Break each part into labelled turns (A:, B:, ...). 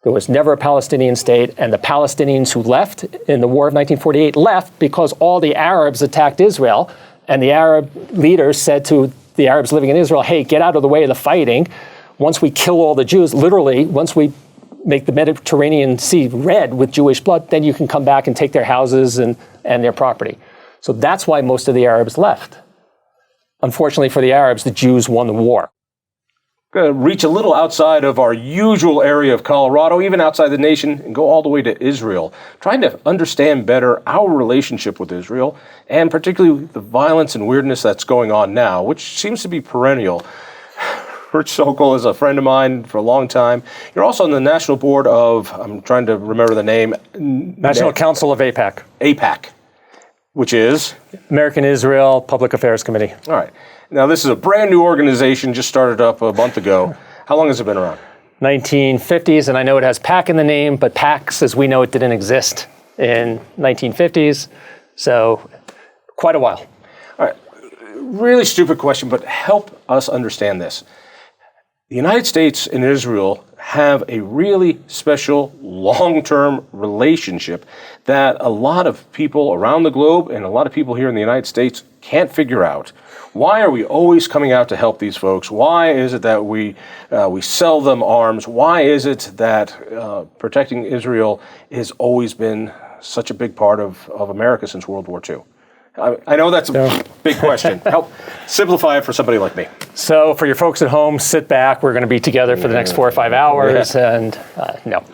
A: There was never a Palestinian state, and the Palestinians who left in the War of 1948 left because all the Arabs attacked Israel, and the Arab leaders said to the Arabs living in Israel, hey, get out of the way of the fighting. Once we kill all the Jews, literally, once we make the Mediterranean Sea red with Jewish blood, then you can come back and take their houses and their property. So that's why most of the Arabs left. Unfortunately for the Arabs, the Jews won the war.
B: Going to reach a little outside of our usual area of Colorado, even outside the nation, and go all the way to Israel, trying to understand better our relationship with Israel, and particularly the violence and weirdness that's going on now, which seems to be perennial. Rich Sokol is a friend of mine for a long time. You're also on the national board of, I'm trying to remember the name.
A: National Council of AIPAC.
B: AIPAC, which is?
A: American Israel Public Affairs Committee.
B: All right. Now, this is a brand new organization, just started up a month ago. How long has it been around?
A: 1950s, and I know it has PAC in the name, but PACs, as we know it, didn't exist in 1950s, so quite a while.
B: All right. Really stupid question, but help us understand this. The United States and Israel have a really special long-term relationship that a lot of people around the globe and a lot of people here in the United States can't figure out. Why are we always coming out to help these folks? Why is it that we sell them arms? Why is it that protecting Israel has always been such a big part of America since World War II? I know that's a big question. Help simplify it for somebody like me.
A: So for your folks at home, sit back. We're going to be together for the next 4 or 5 hours. Yeah. And no.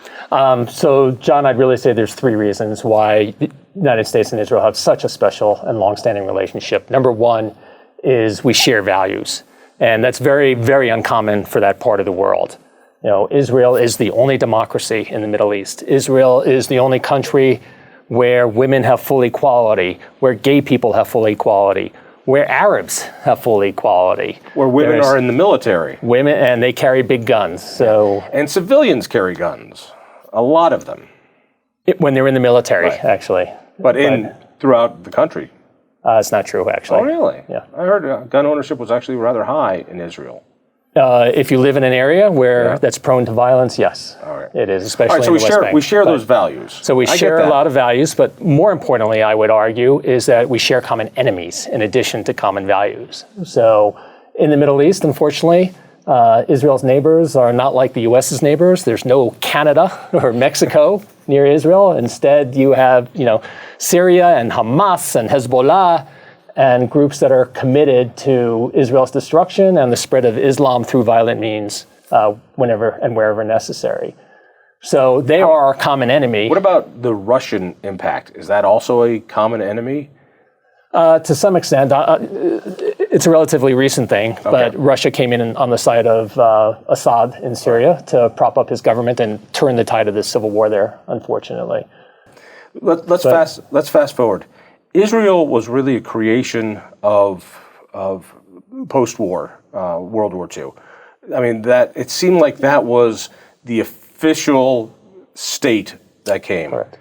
A: So, John, I'd really say there's 3 reasons why the United States and Israel have such a special and longstanding relationship. Number one is we share values. And that's very, very uncommon for that part of the world. You know, Israel is the only democracy in the Middle East. Israel is the only country where women have full equality, where gay people have full equality, where Arabs have full equality.
B: Where women are in the military.
A: Women, and they carry big guns. So
B: and civilians carry guns, a lot of them.
A: When they're in the military, right. Actually.
B: But throughout the country.
A: It's not true, actually.
B: Oh, really?
A: Yeah.
B: I heard gun ownership was actually rather high in Israel.
A: If you live in an area where that's prone to violence, yes,
B: all right.
A: It is, especially
B: so
A: in the West Bank.
B: We share those values.
A: So we share a lot of values, but more importantly, I would argue, is that we share common enemies in addition to common values. So in the Middle East, unfortunately, Israel's neighbors are not like the U.S.'s neighbors. There's no Canada or Mexico near Israel. Instead, you have, Syria and Hamas and Hezbollah and groups that are committed to Israel's destruction and the spread of Islam through violent means whenever and wherever necessary. So they are our common enemy.
B: What about the Russian impact? Is that also a common enemy?
A: To some extent. It's a relatively recent thing, but Russia came in on the side of Assad in Syria to prop up his government and turn the tide of this civil war there, unfortunately.
B: Let's fast forward. Israel was really a creation of post-war World War II. I mean, that it seemed like that was the official state that came.
A: Correct.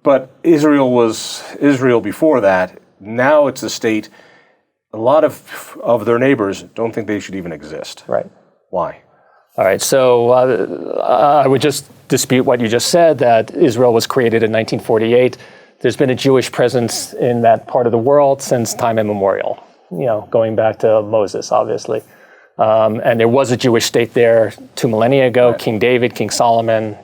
B: But Israel was Israel before that. Now it's a state. A lot of their neighbors don't think they should even exist.
A: Right.
B: Why?
A: All right. So I would just dispute what you just said, that Israel was created in 1948. There's been a Jewish presence in that part of the world since time immemorial, going back to Moses, obviously. And there was a Jewish state there 2 millennia ago, right. King David, King Solomon,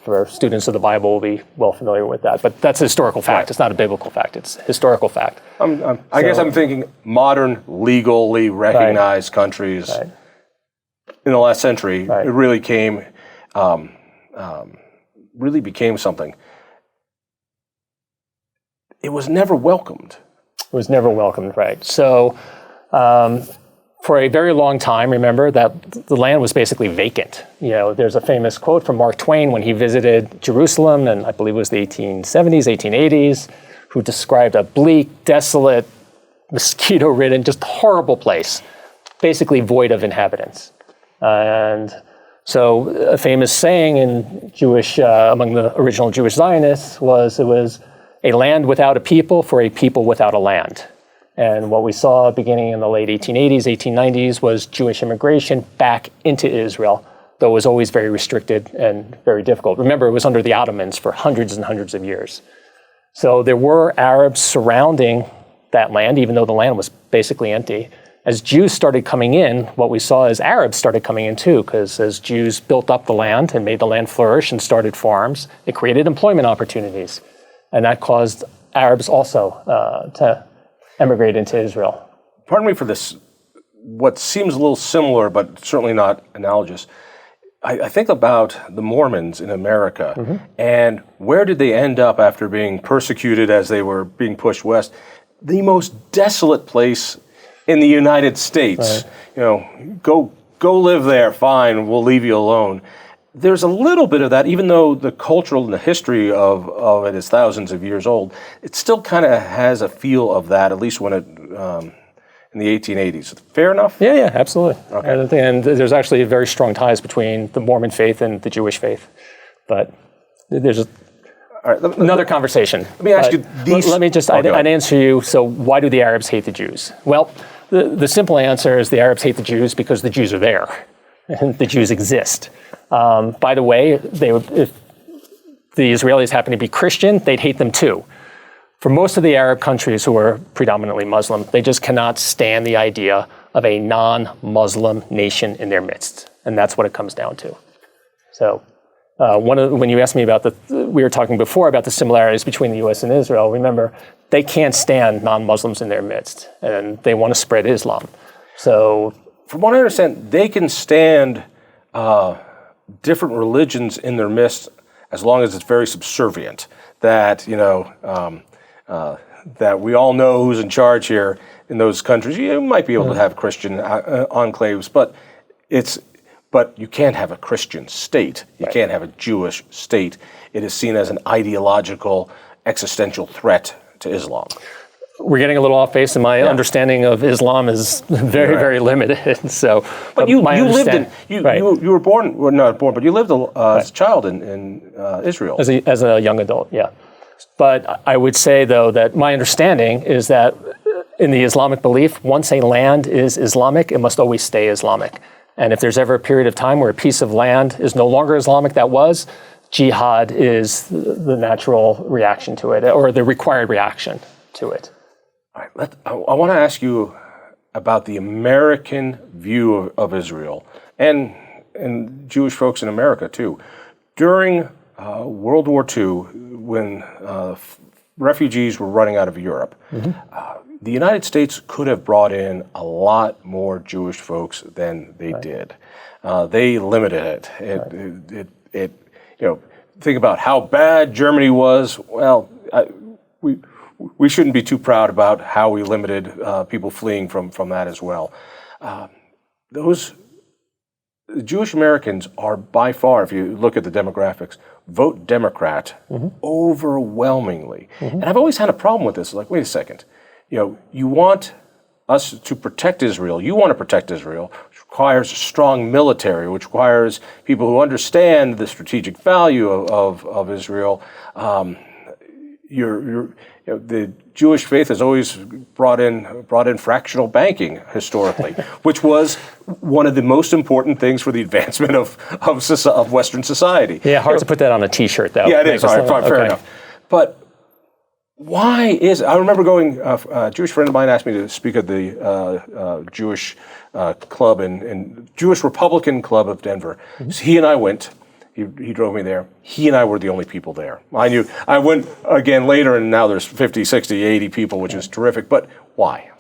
A: for students of the Bible will be well familiar with that. But that's a historical fact. Right. It's not a biblical fact. It's a historical fact.
B: I guess I'm thinking modern, legally recognized countries in the last century. Right. It really really became something. It was never welcomed.
A: It was never welcomed, right. So for a very long time, remember that the land was basically vacant. There's a famous quote from Mark Twain when he visited Jerusalem, and I believe it was the 1870s, 1880s, who described a bleak, desolate, mosquito-ridden, just horrible place, basically void of inhabitants. And so a famous saying in Jewish, among the original Jewish Zionists was, it was a land without a people for a people without a land. And what we saw beginning in the late 1880s, 1890s was Jewish immigration back into Israel though it was always very restricted and very difficult. Remember, it was under the Ottomans for hundreds and hundreds of years. So there were Arabs surrounding that land, even though the land was basically empty. As Jews started coming in, what we saw is Arabs started coming in too, because as Jews built up the land and made the land flourish and started farms, it created employment opportunities. And that caused Arabs also to emigrate into Israel.
B: Pardon me for this, what seems a little similar, but certainly not analogous. I think about the Mormons in America, and where did they end up after being persecuted as they were being pushed west? The most desolate place in the United States. Right. You know, go live there, fine, we'll leave you alone. There's a little bit of that, even though the cultural and the history of it is thousands of years old, it still kind of has a feel of that, at least when it, in the 1880s. Fair enough?
A: Yeah, absolutely.
B: Okay.
A: And there's actually very strong ties between the Mormon faith and the Jewish faith. But there's another conversation.
B: Let me ask you these.
A: Let me just, I'd answer you, so why do the Arabs hate the Jews? Well, the simple answer is the Arabs hate the Jews because the Jews are there, and the Jews exist. By the way, if the Israelis happen to be Christian, they'd hate them too. For most of the Arab countries who are predominantly Muslim, they just cannot stand the idea of a non-Muslim nation in their midst. And that's what it comes down to. So when you asked me about we were talking before about the similarities between the U.S. and Israel, remember, they can't stand non-Muslims in their midst, and they want to spread Islam. So,
B: from what I understand, they can stand different religions in their midst as long as it's very subservient. That, that we all know who's in charge here in those countries. You might be able to have Christian enclaves, but you can't have a Christian state. You can't have a Jewish state. It is seen as an ideological, existential threat to Islam.
A: We're getting a little off base, and my understanding of Islam is very, very limited. So,
B: but you lived you were born, well, not born, but you lived as a child in Israel.
A: As a young adult, yeah. But I would say, though, that my understanding is that in the Islamic belief, once a land is Islamic, it must always stay Islamic. And if there's ever a period of time where a piece of land is no longer Islamic, that was, jihad is the natural reaction to it, or the required reaction to it.
B: All right, I want to ask you about the American view of Israel and Jewish folks in America, too. During World War II, when refugees were running out of Europe, the United States could have brought in a lot more Jewish folks than they did. They limited it. Think about how bad Germany was. Well, we shouldn't be too proud about how we limited people fleeing from that as well. Those Jewish Americans are by far, if you look at the demographics, vote Democrat overwhelmingly. And I've always had a problem with this. Like, wait a second. You want us to protect Israel. You want to protect Israel, which requires a strong military, which requires people who understand the strategic value of Israel. The Jewish faith has always brought in fractional banking historically, which was one of the most important things for the advancement of Western society.
A: Yeah, hard to put that on a T-shirt, though.
B: Yeah, it is. All right, fair enough. But why is it? I remember going, a Jewish friend of mine asked me to speak at the Jewish club in Jewish Republican Club of Denver. So he and I went. He drove me there. He and I were the only people there. I went again later, and now there's 50, 60, 80 people, which is terrific. But why?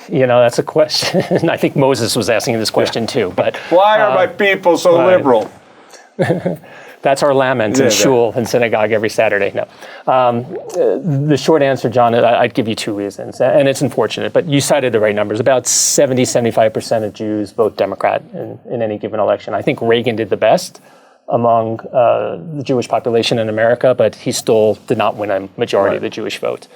A: That's a question. I think Moses was asking this question too. But
B: why are my people so liberal?
A: That's our lament in shul and synagogue every Saturday. No. The short answer, John, I'd give you two reasons, and it's unfortunate, but you cited the right numbers. About 70-75% of Jews vote Democrat in any given election. I think Reagan did the best among the Jewish population in America, but he still did not win a majority of the Jewish vote.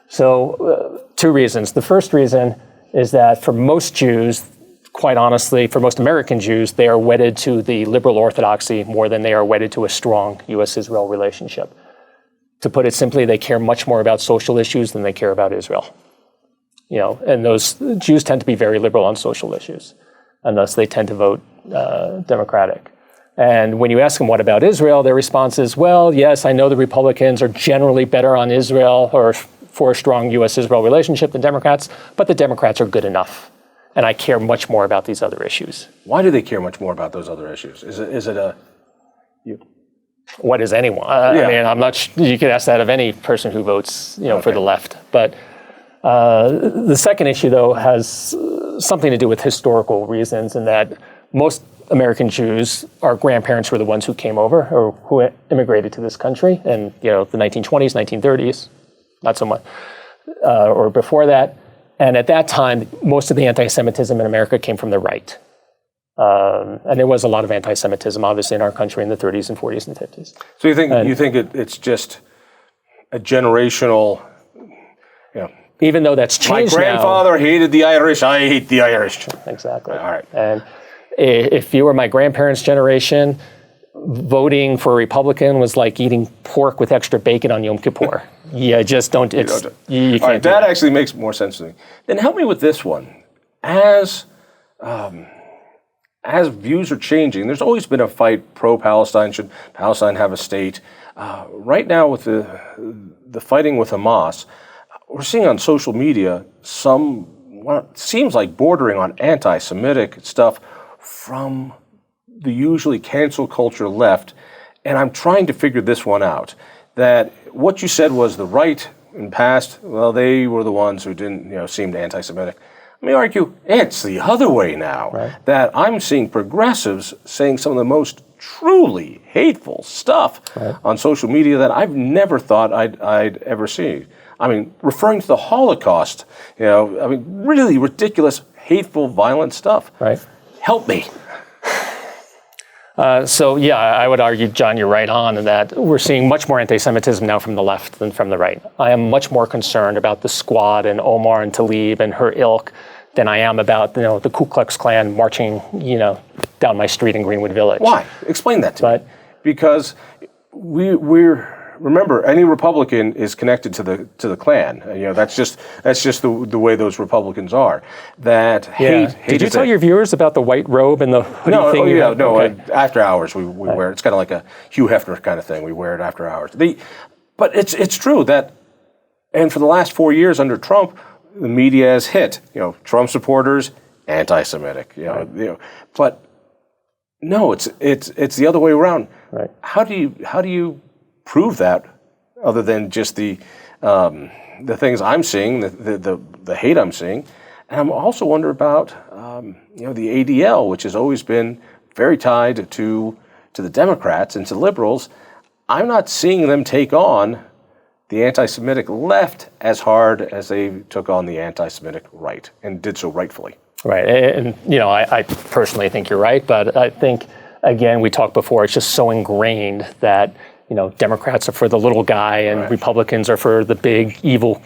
A: So two reasons. The first reason is that for most Jews, quite honestly, for most American Jews, they are wedded to the liberal orthodoxy more than they are wedded to a strong U.S.-Israel relationship. To put it simply, they care much more about social issues than they care about Israel. And those Jews tend to be very liberal on social issues. and thus they tend to vote Democratic. And when you ask them, what about Israel? Their response is, well, yes, I know the Republicans are generally better on Israel or for a strong U.S.-Israel relationship than Democrats, but the Democrats are good enough. And I care much more about these other issues.
B: Why do they care much more about those other issues?
A: What is anyone? I mean, I'm not. You could ask that of any person who votes, for the left. But the second issue, though, has something to do with historical reasons, in that most American Jews, our grandparents were the ones who came over or who immigrated to this country, and the 1920s, 1930s, not so much, or before that. And at that time, most of the anti-Semitism in America came from the right. And there was a lot of anti-Semitism, obviously, in our country in the 30s and 40s and 50s.
B: So you think it's just a generational,
A: even though that's changed now.
B: My grandfather hated the Irish, I hate the Irish.
A: Exactly.
B: All right.
A: And if you were my grandparents' generation, voting for a Republican was like eating pork with extra bacon on Yom Kippur. You just don't, you can't do
B: that. That actually makes more sense to me. Then help me with this one. As views are changing, there's always been a fight pro-Palestine. Should Palestine have a state? Right now, with the fighting with Hamas, we're seeing on social media what seems like bordering on anti-Semitic stuff from the usually cancel culture left. And I'm trying to figure this one out. That what you said was the right in the past, well, they were the ones who didn't, seemed anti-Semitic. Let me argue, it's the other way now, right? That I'm seeing progressives saying some of the most truly hateful stuff on social media that I've never thought I'd ever see. I mean, referring to the Holocaust, really ridiculous, hateful, violent stuff.
A: Right.
B: Help me.
A: I would argue, John, you're right on in that we're seeing much more anti-Semitism now from the left than from the right. I am much more concerned about the Squad and Omar and Tlaib and her ilk than I am about, the Ku Klux Klan marching, down my street in Greenwood Village.
B: Why? Explain that to me. Because we're remember, any Republican is connected to the Klan. That's just the way those Republicans are. That hate.
A: Did you tell your viewers about the white robe and the hoodie thing?
B: Okay. After hours we wear it. It's kind of like a Hugh Hefner kind of thing. We wear it after hours. But it's true that, and for the last 4 years under Trump, the media has hit. Trump supporters anti-Semitic. But no, it's the other way around.
A: Right.
B: How do you prove that, other than just the things I'm seeing, the hate I'm seeing? And I'm also wondering about the ADL, which has always been very tied to the Democrats and to liberals. I'm not seeing them take on the anti-Semitic left as hard as they took on the anti-Semitic right, and did so rightfully.
A: Right, and I personally think you're right, but I think, again, we talked before, it's just so ingrained that Democrats are for the little guy and Republicans are for the big, evil,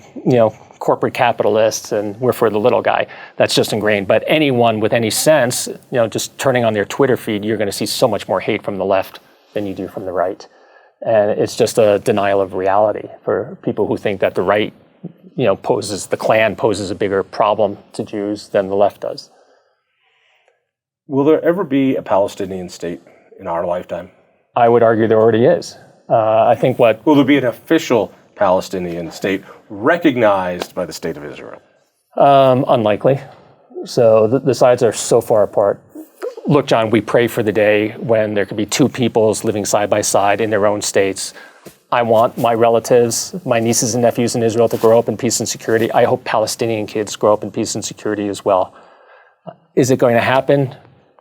A: corporate capitalists, and we're for the little guy. That's just ingrained. But anyone with any sense, just turning on their Twitter feed, you're going to see so much more hate from the left than you do from the right. And it's just a denial of reality for people who think that the right, the Klan poses a bigger problem to Jews than the left does.
B: Will there ever be a Palestinian state in our lifetime?
A: I would argue there already is. I think
B: Will there be an official Palestinian state recognized by the State of Israel?
A: Unlikely. So the sides are so far apart. Look, John, we pray for the day when there could be two peoples living side by side in their own states. I want my relatives, my nieces and nephews in Israel to grow up in peace and security. I hope Palestinian kids grow up in peace and security as well. Is it going to happen?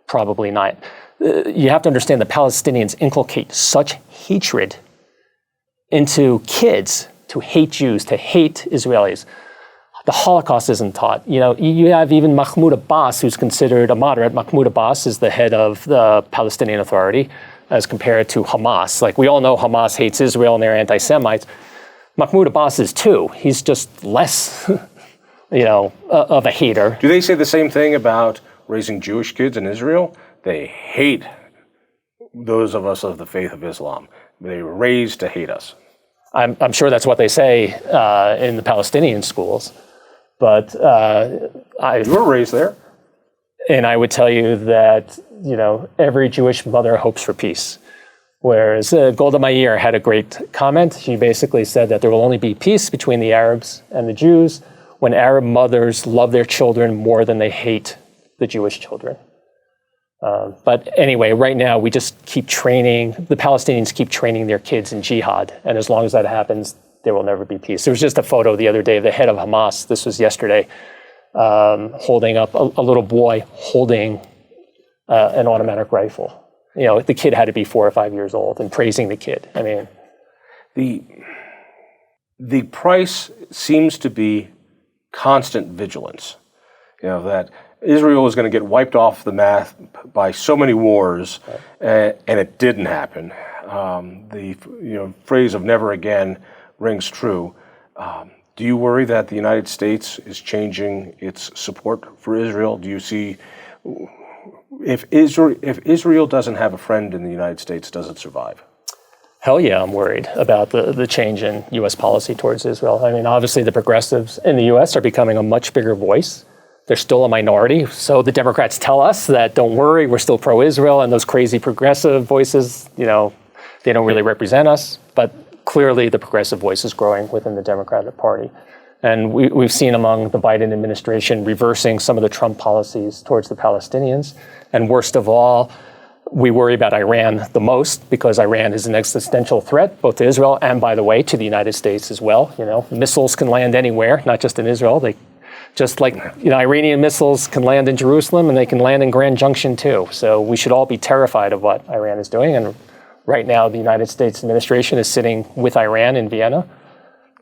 A: Probably not. You have to understand the Palestinians inculcate such hatred into kids to hate Jews, to hate Israelis. The Holocaust isn't taught. You have even Mahmoud Abbas, who's considered a moderate. Mahmoud Abbas is the head of the Palestinian Authority, as compared to Hamas. Like, we all know Hamas hates Israel and they're anti-Semites. Mahmoud Abbas is too. He's just less, of a hater.
B: Do they say the same thing about raising Jewish kids in Israel? They hate those of us of the faith of Islam. They were raised to hate us.
A: I'm sure that's what they say in the Palestinian schools. But
B: you were raised there.
A: And I would tell you that, every Jewish mother hopes for peace. Whereas Golda Meir had a great comment. She basically said that there will only be peace between the Arabs and the Jews when Arab mothers love their children more than they hate the Jewish children. But anyway, right now we just keep training, the Palestinians keep training their kids in jihad. And as long as that happens, there will never be peace. There was just a photo the other day of the head of Hamas, this was yesterday, holding up a little boy holding an automatic rifle. The kid had to be 4 or 5 years old, and praising the kid. I mean,
B: the price seems to be constant vigilance. That Israel is going to get wiped off the map by so many wars, and it didn't happen. The phrase of "never again" rings true. Do you worry that the United States is changing its support for Israel? Do you see? If Israel doesn't have a friend in the United States, does it survive?
A: Hell yeah, I'm worried about the change in U.S. policy towards Israel. I mean, obviously the progressives in the U.S. are becoming a much bigger voice. They're still a minority. So the Democrats tell us that, don't worry, we're still pro-Israel, and those crazy progressive voices, they don't really represent us. But clearly the progressive voice is growing within the Democratic Party. And we've seen among the Biden administration reversing some of the Trump policies towards the Palestinians. And worst of all, we worry about Iran the most because Iran is an existential threat, both to Israel and, by the way, to the United States as well. Missiles can land anywhere, not just in Israel. They just like Iranian missiles can land in Jerusalem, and they can land in Grand Junction too. So we should all be terrified of what Iran is doing. And right now, the United States administration is sitting with Iran in Vienna,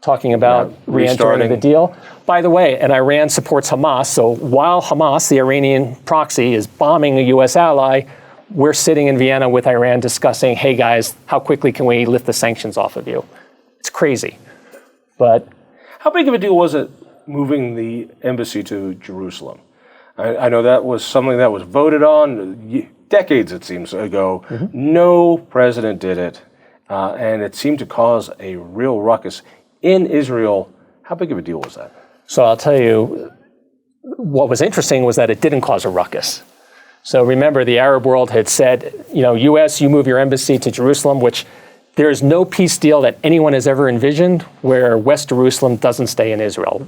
A: talking about re-entering the deal. By the way, and Iran supports Hamas. So while Hamas, the Iranian proxy, is bombing a U.S. ally, we're sitting in Vienna with Iran discussing, hey guys, how quickly can we lift the sanctions off of you? It's crazy. But
B: how big of a deal was it moving the embassy to Jerusalem? I know that was something that was voted on decades, it seems, ago. Mm-hmm. No president did it. And it seemed to cause a real ruckus in Israel. How big of a deal was that?
A: So I'll tell you, what was interesting was that it didn't cause a ruckus. So remember, the Arab world had said, U.S., you move your embassy to Jerusalem, which there is no peace deal that anyone has ever envisioned where West Jerusalem doesn't stay in Israel.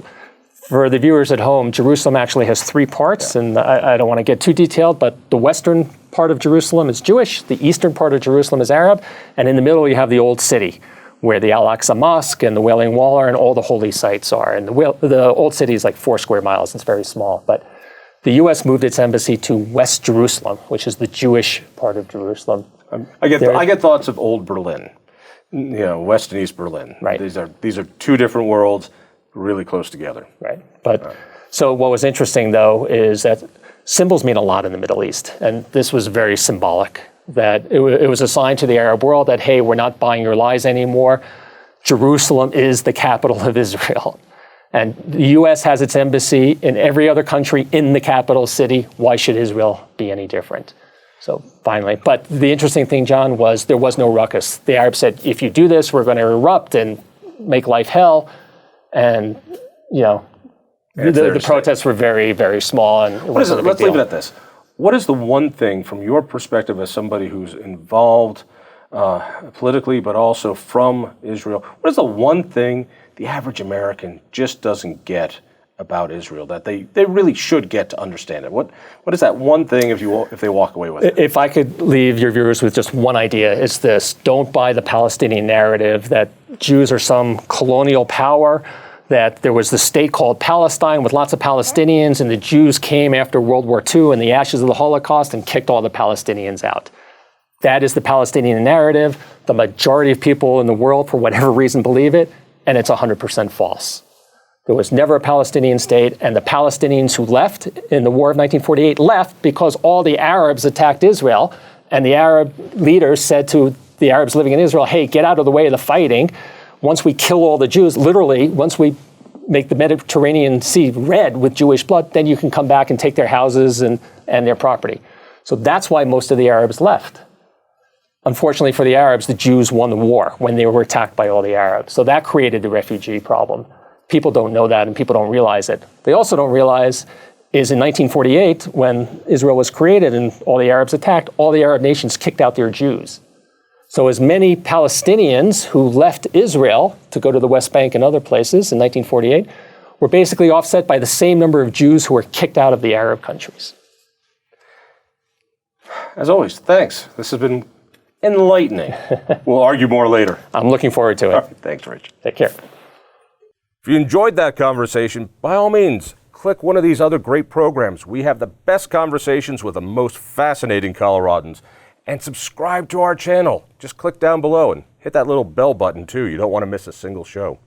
A: For the viewers at home, Jerusalem actually has 3 parts, and I don't want to get too detailed, but the western part of Jerusalem is Jewish, the eastern part of Jerusalem is Arab, and in the middle you have the Old City, where the Al-Aqsa Mosque and the Wailing Wall are and all the holy sites are. And the Old City is like 4 square miles. It's very small. But the U.S. moved its embassy to West Jerusalem, which is the Jewish part of Jerusalem.
B: I get thoughts of old Berlin, West and East Berlin.
A: Right.
B: These are 2 different worlds, really close together.
A: Right. But so what was interesting, though, is that symbols mean a lot in the Middle East. And this was very symbolic. That it was a sign to the Arab world that, hey, we're not buying your lies anymore. Jerusalem is the capital of Israel. And the U.S. has its embassy in every other country in the capital city. Why should Israel be any different? So finally, but the interesting thing, John, was there was no ruckus. The Arabs said, if you do this, we're going to erupt and make life hell. And, the protests were very, very small. And
B: let's leave it at this. What is the one thing, from your perspective as somebody who's involved politically, but also from Israel, what is the one thing the average American just doesn't get about Israel that they really should get to understand it? What is that one thing if they walk away with it?
A: If I could leave your viewers with just one idea, it's this: don't buy the Palestinian narrative that Jews are some colonial power, that there was this state called Palestine with lots of Palestinians, and the Jews came after World War II and the ashes of the Holocaust and kicked all the Palestinians out. That is the Palestinian narrative. The majority of people in the world, for whatever reason, believe it, and it's 100% false. There was never a Palestinian state, and the Palestinians who left in the War of 1948 left because all the Arabs attacked Israel, and the Arab leaders said to the Arabs living in Israel, hey, get out of the way of the fighting. Once we kill all the Jews, literally, once we make the Mediterranean Sea red with Jewish blood, then you can come back and take their houses and their property. So that's why most of the Arabs left. Unfortunately for the Arabs, the Jews won the war when they were attacked by all the Arabs. So that created the refugee problem. People don't know that, and people don't realize it. They also don't realize is in 1948, when Israel was created and all the Arabs attacked, all the Arab nations kicked out their Jews. So as many Palestinians who left Israel to go to the West Bank and other places in 1948 were basically offset by the same number of Jews who were kicked out of the Arab countries.
B: As always, thanks. This has been enlightening. We'll argue more later.
A: I'm looking forward to it.
B: All right, thanks, Rich.
A: Take care.
B: If you enjoyed that conversation, by all means, click one of these other great programs. We have the best conversations with the most fascinating Coloradans. And subscribe to our channel. Just click down below and hit that little bell button too. You don't want to miss a single show.